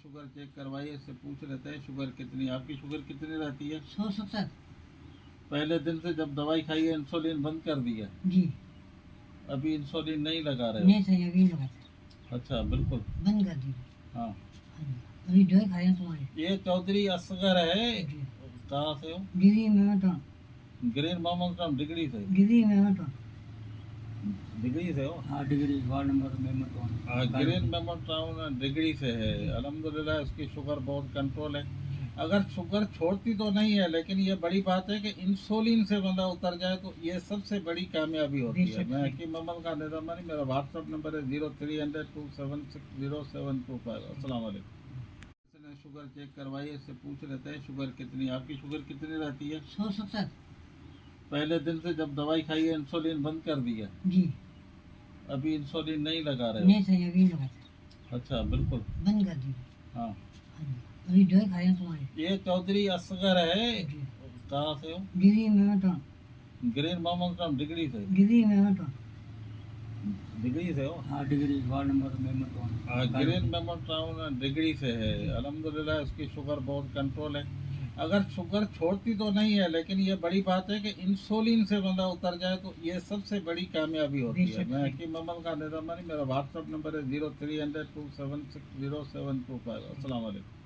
Sugar check करवाइए, इससे पूछ लेते हैं शुगर कितनी, आपकी शुगर कितनी रहती है? 170 पहले दिन से जब दवाई खाई है इंसुलिन बंद कर दिया? जी। अभी इंसुलिन नहीं लगा रहे नहीं सही, अभी लगा हो? अच्छा, बिल्कुल बंद कर दी। हाँ। हाँ जी, अभी दवाई खा रहे हैं तुम्हारे। ये चौधरी असगर है, जी। कहाँ से हो? डिग्री में तो ग्रीन मोहम्मद खान डिग्री से? डिग्री में तो डिग्री से हो? हाँ, डिग्री वार्ड नंबर में हाँ, ग्रीन मेमो टाउन डिग्री से है। अल्हम्दुलिल्लाह इसकी शुगर बहुत कंट्रोल है। अगर शुगर छोड़ती तो नहीं है, लेकिन ये बड़ी बात है कि इंसुलिन से बंदा उतर जाए तो ये सबसे बड़ी कामयाबी होती है। मैं हकीम मोहम्मद खान निज़ामी, मेरा व्हाट्सअप नंबर है 0300276075। अस्सलाम वालेकुम। शुगर चेक करवाइए, इससे पूछ लेते हैं शुगर कितनी, आपकी शुगर कितनी रहती है? 170 पहले दिन से जब दवाई खाई है इंसुलिन बंद कर दिया? जी। अभी इंसुलिन नहीं लगा रहे हो? नहीं सही, अभी लगा अच्छा, बिल्कुल बंद कर दी। हाँ। हाँ जी, अभी दवाई खा रहे हैं तुम्हारे। ये चौधरी असगर है, जी। कहाँ से हो? डिग्री में तो ग्रीन मोहम्मद खान डिग्री से? डिग्री में तो डिग्री से हो? हाँ, डिग्री वार्ड नंबर में तो हाँ, ग्रीन मेमो टाउन डिग्री से है। अल्हम्दुलिल्लाह इसकी शुगर बहुत कंट्रोल है। अगर शुगर छोड़ती तो नहीं है, लेकिन ये बड़ी बात है कि इंसुलिन से बंदा उतर जाए तो ये सबसे बड़ी कामयाबी होती है। मैं हकीम मोहम्मद खान निज़ामी, मेरा व्हाट्सअप नंबर है 0300276075। अस्सलाम वालेकुम।